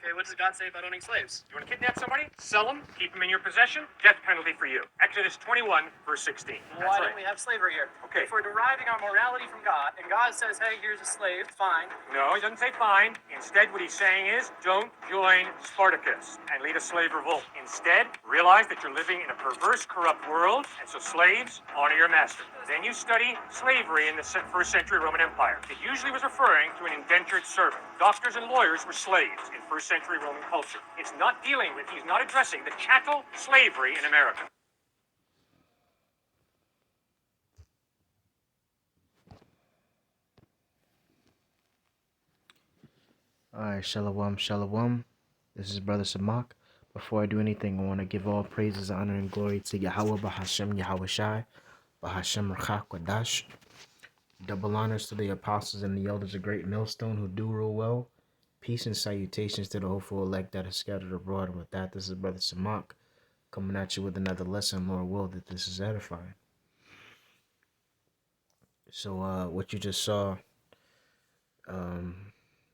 Okay, what does God say about owning slaves? You want to kidnap somebody? Sell them, keep them in your possession, death penalty for you. Exodus 21, verse 16. Well, why don't we have slavery here? Okay. If we're deriving our morality from God, and God says, hey, here's a slave, fine. No, he doesn't say fine. Instead, what he's saying is, don't join Spartacus and lead a slave revolt. Instead, realize that you're living in a perverse, corrupt world, and so slaves, honor your master. Then you study slavery in the first century Roman Empire. It usually was referring to an indentured servant. Doctors and lawyers were slaves in first century Roman culture. It's not dealing with, he's not addressing the chattel slavery in America. Alright, Shalom, Shalom. This is Brother Samak. Before I do anything, I want to give all praises, honor, and glory to Yahweh Bahashem Yahweh Shai, Bahashem Rachak Wadash. Double honors to the apostles and the elders of Great Millstone who do rule well. Peace and salutations to the hopeful elect that is scattered abroad. And with that, this is Brother Samak coming at you with another lesson. Lord will that this is edifying. So, what you just saw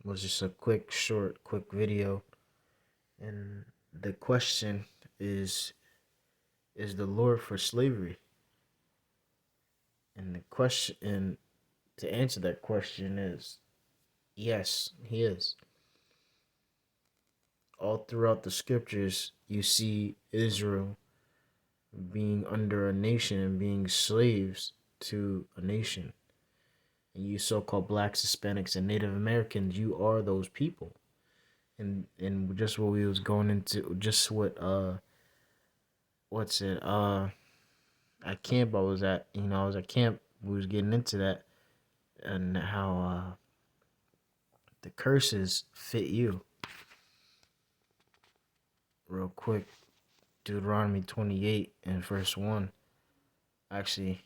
was just a quick video. And the question is the Lord for slavery? And the question, and to answer that question is, yes, he is. All throughout the scriptures, you see Israel being under a nation and being slaves to a nation. And you so-called blacks, Hispanics, and Native Americans, you are those people. And just what we was going into, just what at camp I was at, I was at camp, we was getting into that, and how the curses fit you. Real quick, Deuteronomy 28 and verse 1. Actually,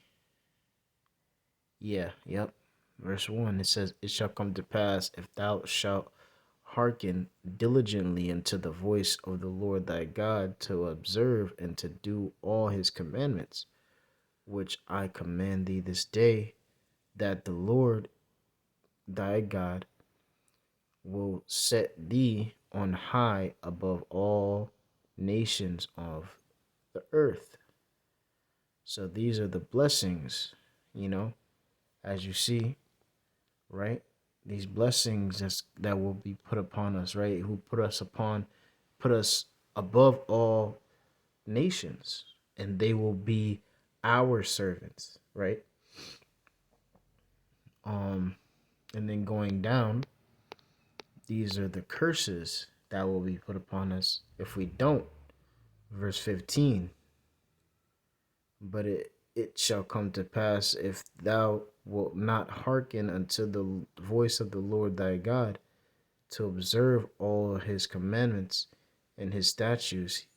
verse 1, it says, "It shall come to pass, if thou shalt hearken diligently unto the voice of the Lord thy God, to observe and to do all his commandments, which I command thee this day, that the Lord thy God will set thee on high above all nations of the earth." So these are the blessings, as you see, right? These blessings that will be put upon us, right? Who put us above all nations, and they will be our servants, right? And then going down, these are the curses that will be put upon us if we don't. Verse 15, "But it shall come to pass, if thou wilt not hearken unto the voice of the Lord thy God, to observe all his commandments and his statutes,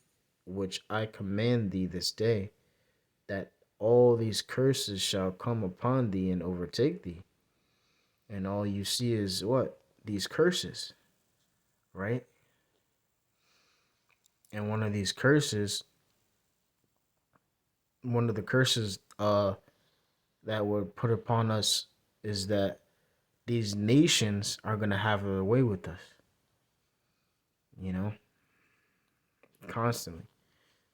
which I command thee this day, that all these curses shall come upon thee and overtake thee." And all you see is what? These curses, right? And one of the curses that were put upon us is that these nations are going to have their way with us, constantly.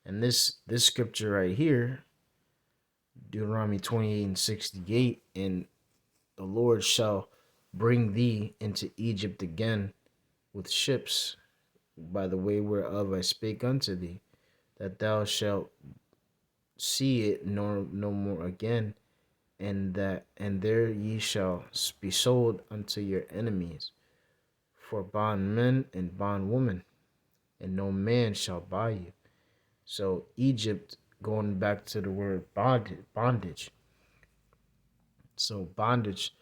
And this scripture right here, Deuteronomy 28 and 68, "And the Lord shall bring thee into Egypt again with ships, by the way whereof I spake unto thee, that thou shalt see it no more again, and there ye shall be sold unto your enemies for bondmen and bondwomen, and no man shall buy you." So Egypt, going back to the word bondage. So bondage,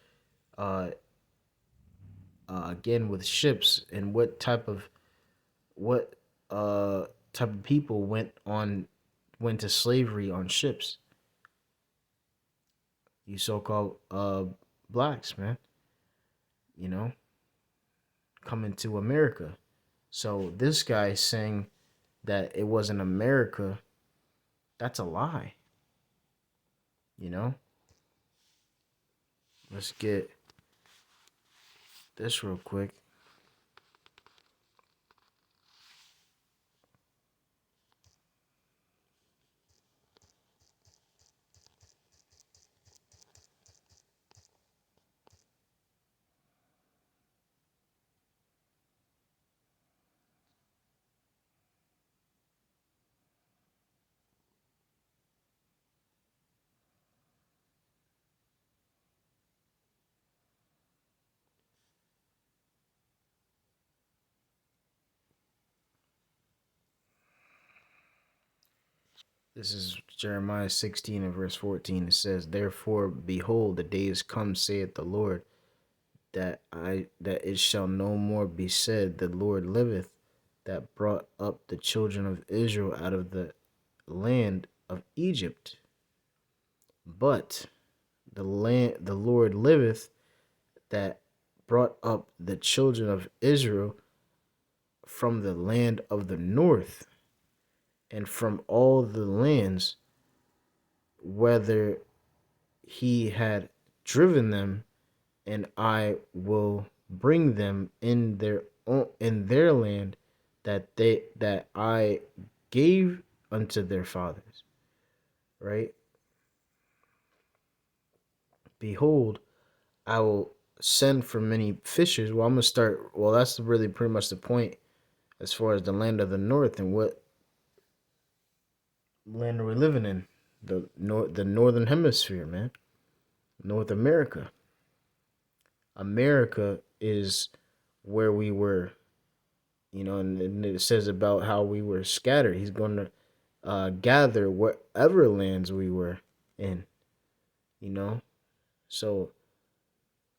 again with ships, and what type of people went to slavery on ships? You so-called blacks, man. Coming to America. So this guy saying that it wasn't America, that's a lie. Let's get this real quick. This is Jeremiah 16 and verse 14. It says, "Therefore, behold, the days come, saith the Lord, that it shall no more be said, the Lord liveth, that brought up the children of Israel out of the land of Egypt. But the Lord liveth, that brought up the children of Israel from the land of the north, and from all the lands whether he had driven them, and I will bring them in their land that I gave unto their fathers." Right? "Behold, I will send for many fishers." Well, I'm gonna start. Well, that's really pretty much the point as far as the land of the north and what land are we living in? The northern hemisphere, man. North America. America is where we were, and it says about how we were scattered. He's going to gather whatever lands we were in, you know. So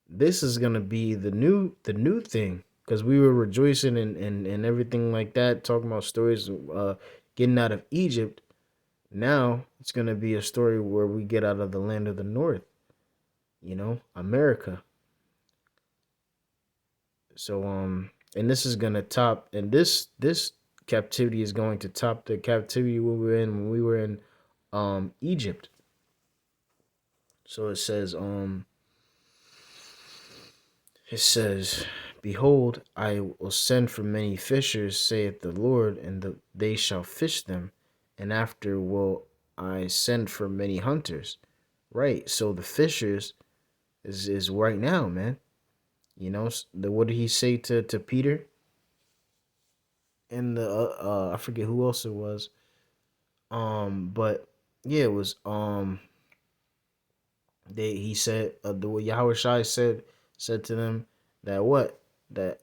this is gonna be the new thing, because we were rejoicing and everything like that, talking about stories getting out of Egypt. Now it's gonna be a story where we get out of the land of the north, America. So and this is gonna top, and this captivity is going to top the captivity when we were in Egypt. So it says, "Behold, I will send for many fishers, saith the Lord, and they shall fish them, and after will I send for many hunters." Right. So the fishers is right now, man. What did he say to Peter? And I forget who else it was. But yeah, it was he said, the what Yahweh Shai said to them, that what that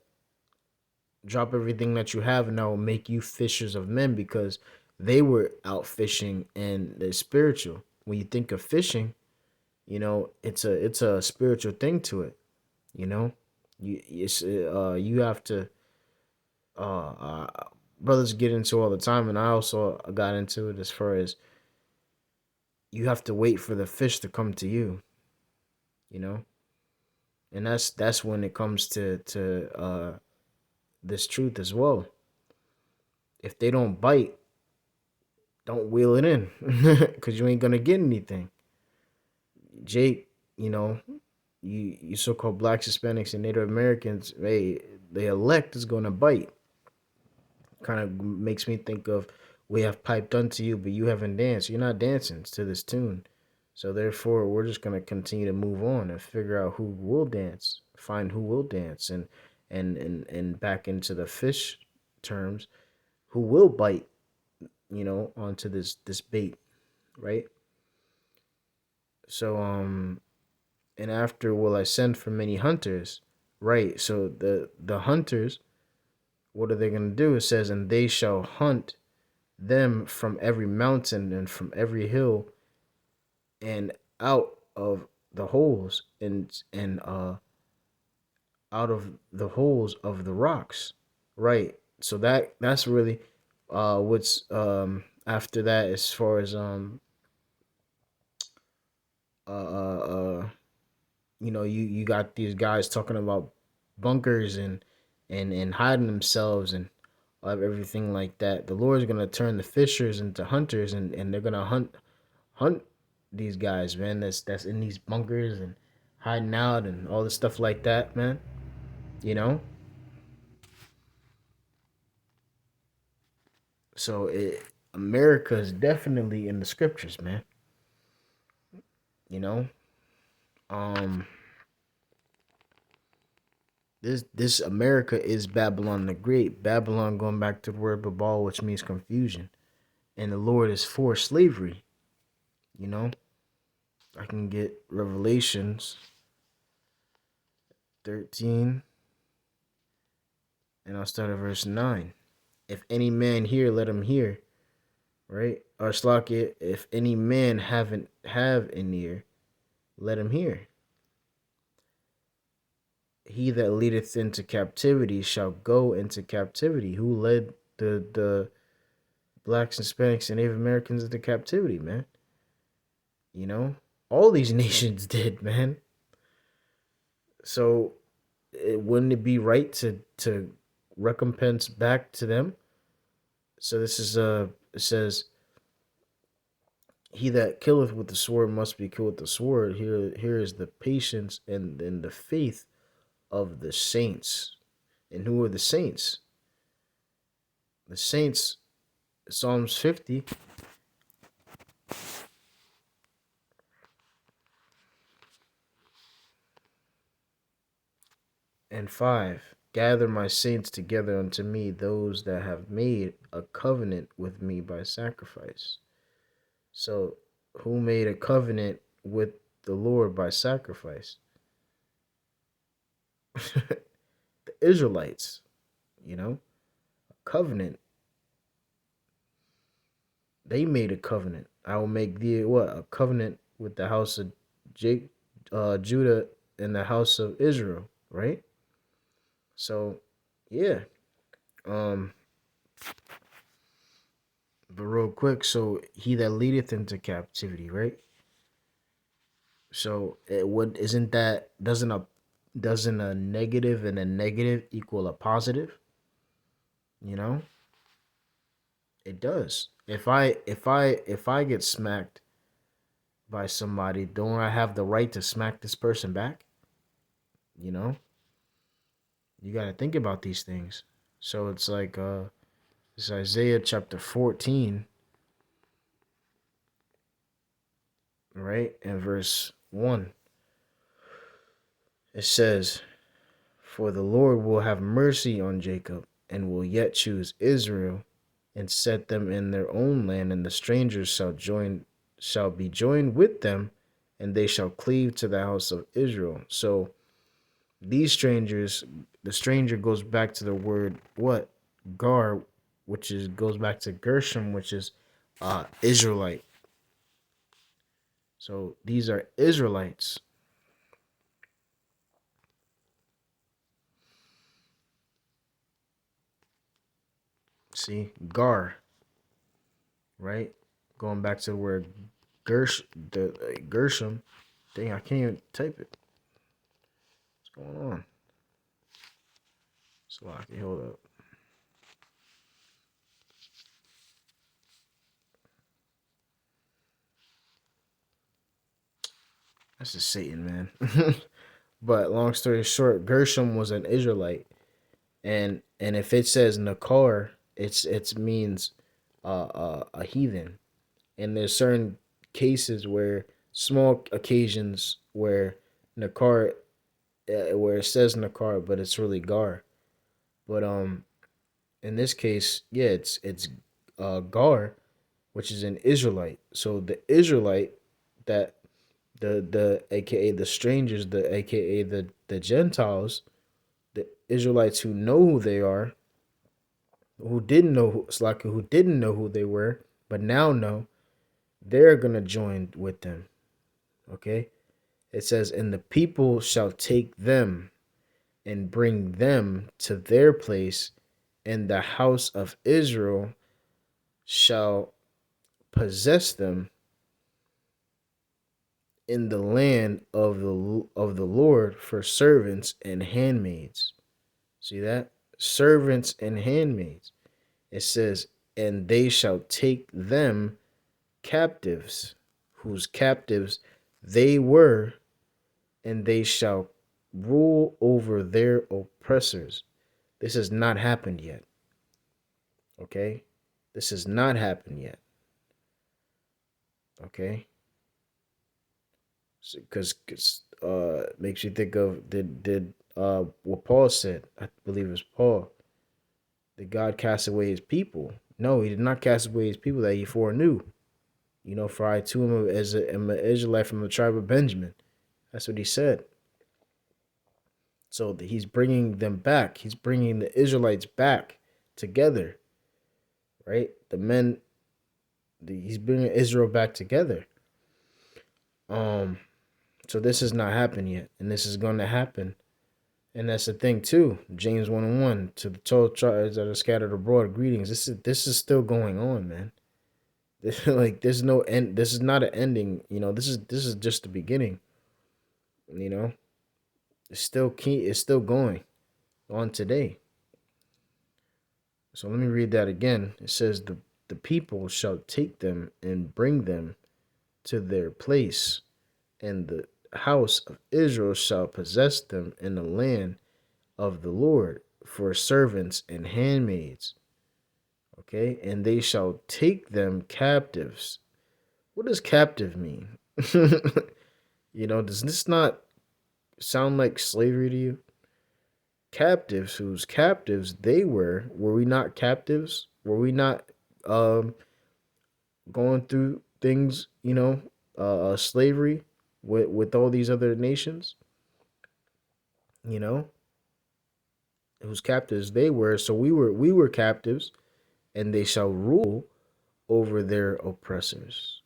drop everything that you have and I will make you fishers of men, because they were out fishing and they're spiritual. When you think of fishing, it's a spiritual thing to it. You know, you have to uh, uh brothers get into all the time, and I also got into it as far as you have to wait for the fish to come to you. You know, and that's when it comes to this truth as well. If they don't bite, don't wheel it in, because you ain't gonna get anything. Jake, you so-called blacks, Hispanics, and Native Americans, hey, the elect is gonna bite. Kind of makes me think of, "We have piped unto you, but you haven't danced." You're not dancing to this tune. So therefore, we're just gonna continue to move on and figure out who will dance, find who will dance, and back into the fish terms, who will bite, onto this bait, right? So and after will I send for many hunters, right? So the hunters, what are they gonna do? It says, "And they shall hunt them from every mountain and from every hill, and out of the holes and out of the holes of the rocks." Right. So that's really what's after that, as far as uh uh uh you got these guys talking about bunkers and hiding themselves and everything like that. The Lord's gonna turn the fishers into hunters, and they're gonna hunt these guys, man. That's in these bunkers and hiding out and all this stuff like that, man. You know. So America is definitely in the scriptures, man. You know. Um. This America is Babylon the Great. Babylon, going back to the word Babal, which means confusion, and the Lord is for slavery. You know. I can get Revelations 13, and I'll start at verse 9. "If any man hear, let him hear right? Or Slakia, if any man have an ear, let him hear. He that leadeth into captivity shall go into captivity. Who led the blacks, Hispanics, and Native Americans into captivity, man? You know, all these nations did, man. So, wouldn't it be right to recompense back to them? So this is it says, he that killeth with the sword must be killed with the sword. Here is the patience and the faith of the saints. And who are the saints? The saints, Psalms 50. And 5, gather my saints together unto me, those that have made a covenant with me by sacrifice. So, who made a covenant with the Lord by sacrifice? The Israelites, you know, a covenant. They made a covenant. I will make thee what? A covenant with the house of Judah and the house of Israel, right? So, yeah. But real quick, so he that leadeth into captivity, right? So what isn't that doesn't a negative and a negative equal a positive? You know, it does. If I get smacked by somebody, don't I have the right to smack this person back? You know, you got to think about these things. So it's like it's Isaiah chapter 14, right? And verse 1. It says, "For the Lord will have mercy on Jacob, and will yet choose Israel, and set them in their own land, and the strangers shall be joined with them, and they shall cleave to the house of Israel." So these strangers, the stranger goes back to the word what? Gar, which is goes back to Gershom, which is Israelite. So these are Israelites. See, Gar, right? Going back to the word Gershom. Dang, I can't even type it. What's going on? So I can hold up. That's just Satan, man. But long story short, Gershom was an Israelite, and if it says Nakar, it means a heathen. And there's certain cases where small occasions where Nakar, where it says Nakar, but it's really Gar. But in this case, yeah, it's Gar, which is an Israelite. So the Israelite that the aka the strangers, the aka the Gentiles, the Israelites who know who they are, who didn't know who didn't know who they were, but now know, they're gonna join with them. Okay? It says, "And the people shall take them and bring them to their place, and the house of Israel shall possess them in the land of the Lord for servants and handmaids." See that? Servants and handmaids. It says, "And they shall take them captives, whose captives they were, and they shall rule over their oppressors." This has not happened yet. Okay? This has not happened yet. Okay? Because makes you think of did what Paul said. I believe it was Paul. Did God cast away his people? No, he did not cast away his people that he foreknew. You know, "For I too am an Israelite from the tribe of Benjamin." That's what he said. So he's bringing them back. He's bringing the Israelites back together, right? The men He's bringing Israel back together. So this has not happened yet, and this is going to happen. And that's the thing too. James 1:1, to the 12 tribes that are scattered abroad, greetings. This is still going on, man. Like there's no end. This is not an ending. This is just the beginning. You know, it's still key. It's still going on today. So let me read that again. It says the people shall take them and bring them to their place, and the house of Israel shall possess them in the land of the Lord for servants and handmaids. Okay, and they shall take them captives. What does captive mean? Does this not sound like slavery to you? Captives, whose captives they were we not captives? Were we not um going through things, slavery with all these other nations, you know, whose captives they were. So we were captives, and they shall rule over their oppressors.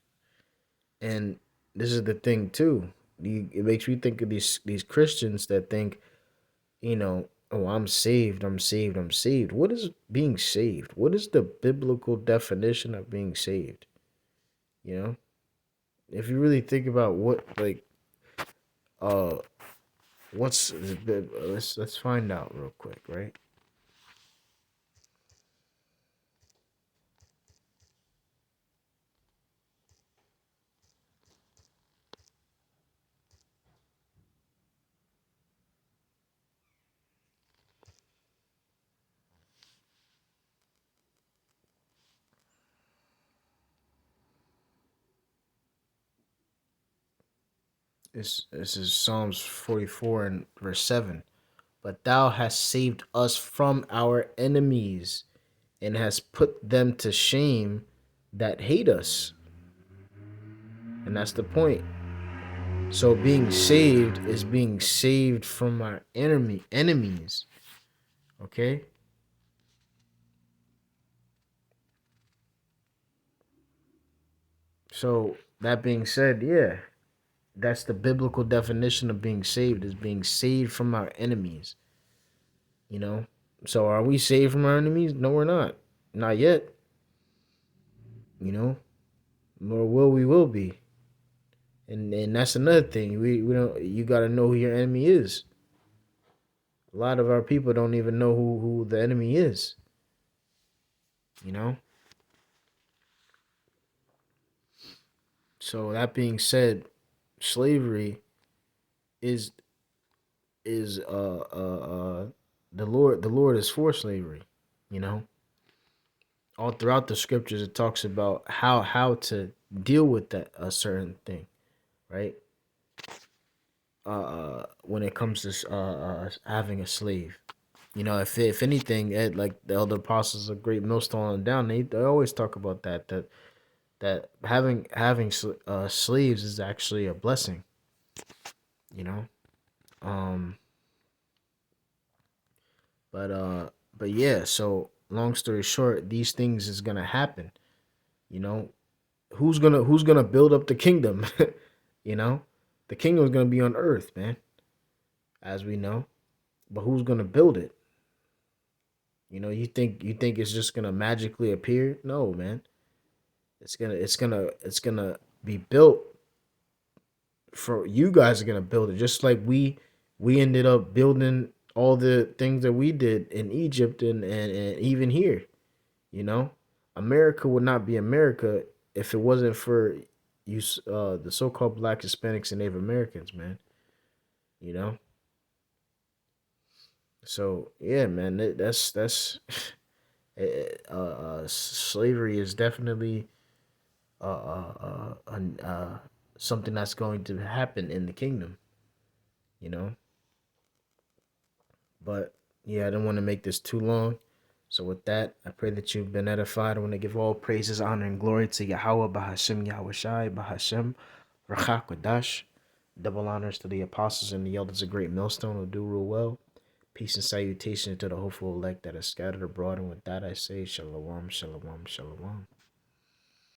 And this is the thing too. It makes me think of these Christians that think, oh, I'm saved, I'm saved, I'm saved. What is being saved? What is the biblical definition of being saved? You know, if you really think about uh let's find out real quick, right? This is Psalms 44 and verse 7. But thou hast saved us from our enemies and hast put them to shame that hate us. And that's the point. So being saved is being saved from our enemies. Okay? So that being said, yeah, that's the biblical definition of being saved, is being saved from our enemies. You know? So are we saved from our enemies? No, we're not. Not yet. You know? Nor will be. And that's another thing. We don't, you gotta know who your enemy is. A lot of our people don't even know who the enemy is. You know? So that being said, slavery is the Lord is for slavery, you know. All throughout the scriptures it talks about how to deal with that a certain thing, right? When it comes to having a slave. If anything, like the elder apostles of Great Millstone down, they always talk about that having slaves is actually a blessing, you know. Um, but yeah. So long story short, these things is gonna happen. You know, who's gonna build up the kingdom? you know, the kingdom is gonna be on earth, man, as we know. But who's gonna build it? You think it's just gonna magically appear? No, man. It's gonna be built. For you guys are gonna build it, just like we ended up building all the things that we did in Egypt and even here. You know, America would not be America if it wasn't for the so-called Black, Hispanics, and Native Americans, man. You know, so yeah, man, that's slavery is definitely something that's going to happen in the kingdom. You know, but yeah, I don't want to make this too long. So with that, I pray that you've been edified. I want to give all praises, honor, and glory to Yahweh, Bahashem, Yahweh Shai, Bahashem, Rachak Kodash. Double honors to the apostles and the elders of Great Millstone who do rule well. Peace and salutation to the hopeful elect that are scattered abroad. And with that I say, Shalom, Shalom, Shalom.